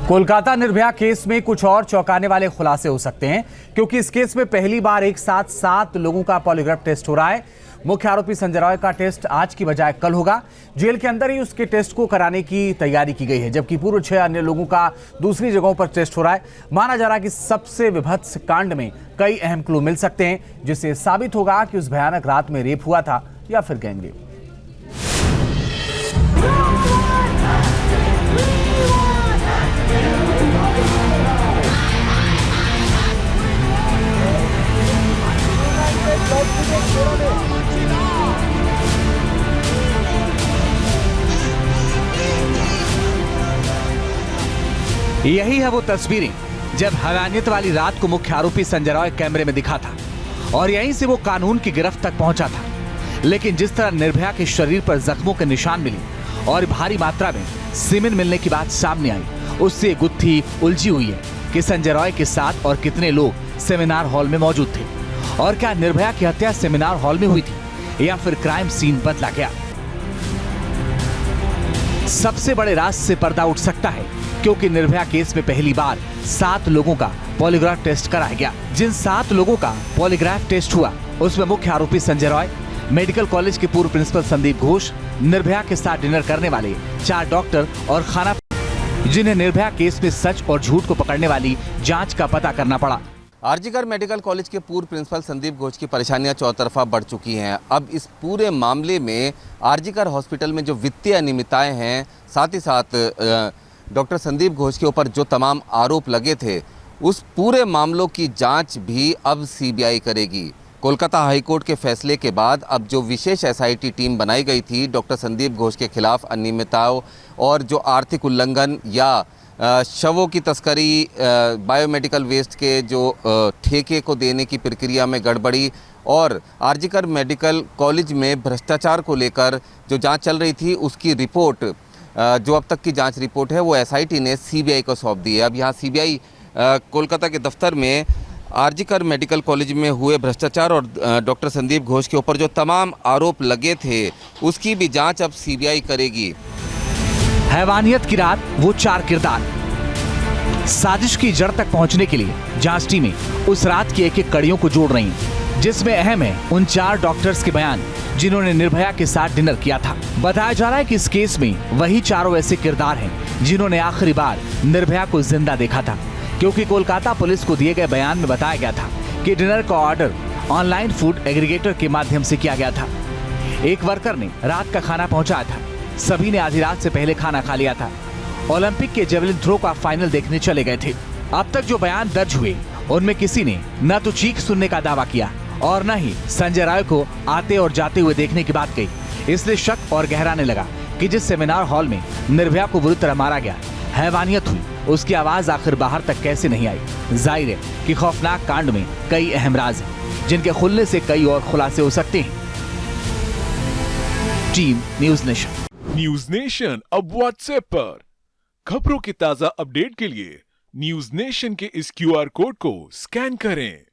Kolkata Nirbhaya case में कुछ और चौंकाने वाले खुलासे हो सकते हैं, क्योंकि इस केस में पहली बार एक साथ 7 लोगों का पॉलीग्राफ टेस्ट हो रहा है। मुख्य आरोपी संजय रॉय का टेस्ट आज की बजाय कल होगा। जेल के अंदर ही उसके टेस्ट को कराने की तैयारी की गई है, जबकि पूर्व 6 अन्य लोगों का दूसरी जगहों पर टेस्ट हो रहा है। माना जा रहा है कि सबसे विभत्स कांड में कई अहम क्लू मिल सकते हैं, जिससे साबित होगा कि उस भयानक रात में रेप हुआ था या फिर गैंगरेप। यही है वो तस्वीरें जब हैवानियत वाली रात को मुख्य आरोपी संजय रॉय कैमरे में दिखा था और यहीं से वो कानून की गिरफ्त तक पहुंचा था। लेकिन जिस तरह निर्भया के शरीर पर जख्मों के निशान मिले और भारी मात्रा में सीमेंट मिलने की बात सामने आई, उससे गुत्थी उलझी हुई है कि संजय रॉय के साथ और कितने लोग सेमिनार हॉल में मौजूद थे, और क्या निर्भया की हत्या सेमिनार हॉल में हुई थी या फिर क्राइम सीन बदला गया। सबसे बड़े राज से पर्दा उठ सकता है, क्योंकि निर्भया केस में पहली बार 7 लोगों का पॉलीग्राफ टेस्ट कराया गया। जिन 7 लोगों का पॉलीग्राफ टेस्ट हुआ, उसमें मुख्य आरोपी संजय रॉय, मेडिकल कॉलेज के पूर्व प्रिंसिपल संदीप घोष, निर्भया के साथ डिनर करने वाले 4 डॉक्टर और खाना, जिन्हें निर्भया केस में सच और झूठ को पकड़ने वाली जांच का पता करना पड़ा। आरजीकर मेडिकल कॉलेज के पूर्व प्रिंसिपल संदीप घोष की परेशानियां चौतरफा बढ़ चुकी हैं। अब इस पूरे मामले में आरजीकर हॉस्पिटल में जो वित्तीय अनियमितताएं हैं, साथ ही साथ डॉक्टर संदीप घोष के ऊपर जो तमाम आरोप लगे थे, उस पूरे मामलों की जांच भी अब सीबीआई करेगी। कोलकाता हाईकोर्ट के फैसले के बाद अब जो विशेष एसआईटी टीम बनाई गई थी डॉक्टर संदीप घोष के खिलाफ अनियमितताओं और जो आर्थिक उल्लंघन या शवों की तस्करी, बायोमेडिकल वेस्ट के जो ठेके को देने की प्रक्रिया में गड़बड़ी और आरजीकर मेडिकल कॉलेज में भ्रष्टाचार को लेकर जो जांच चल रही थी, उसकी रिपोर्ट, जो अब तक की जांच रिपोर्ट है, वो एसआईटी ने सीबीआई को सौंप दी है। अब यहाँ सीबीआई कोलकाता के दफ्तर में आरजीकर मेडिकल कॉलेज में हुए भ्रष्टाचार और डॉक्टर संदीप घोष के ऊपर जो तमाम आरोप लगे थे, उसकी भी जांच अब सीबीआई करेगी। हैवानियत की रात, वो 4 किरदार। साजिश की जड़ तक पहुंचने के लिए जांच टीमें उस रात की एक-एक कड़ियों को जोड़ रही हैं, जिसमें अहम है उन 4 डॉक्टर्स के बयान जिन्होंने निर्भया के साथ डिनर किया था। बताया जा रहा है कि इस केस में वही चारों ऐसे किरदार हैं जिन्होंने आखिरी बार निर्भया को जिंदा देखा था, क्योंकि कोलकाता पुलिस को दिए गए बयान में बताया गया था कि डिनर का ऑर्डर ऑनलाइन फूड एग्रीगेटर के माध्यम से किया गया था। एक वर्कर ने रात का खाना पहुंचाया था, सभी ने आधी रात से पहले खाना खा लिया था। ओलंपिक के जेवलिन थ्रो का फाइनल देखने चले गए थे। अब तक जो बयान दर्ज हुए, उनमें किसी ने न तो चीख सुनने का दावा किया और न ही संजय रॉय को आते और जाते हुए देखने की बात कही। इसलिए शक और गहराने लगा कि जिस सेमिनार हॉल में निर्भया को बुरी तरह मारा गया, हैवानियत हुई, उसकी आवाज आखिर बाहर तक कैसे नहीं आई। जाहिर है कि खौफनाक कांड में कई अहम राज हैं, जिनके खुलने से कई और खुलासे हो सकते हैं। Team news nation. News nation अब व्हाट्सएप पर खबरों की ताजा अपडेट के लिए न्यूज नेशन के इस क्यूआर कोड को स्कैन करें।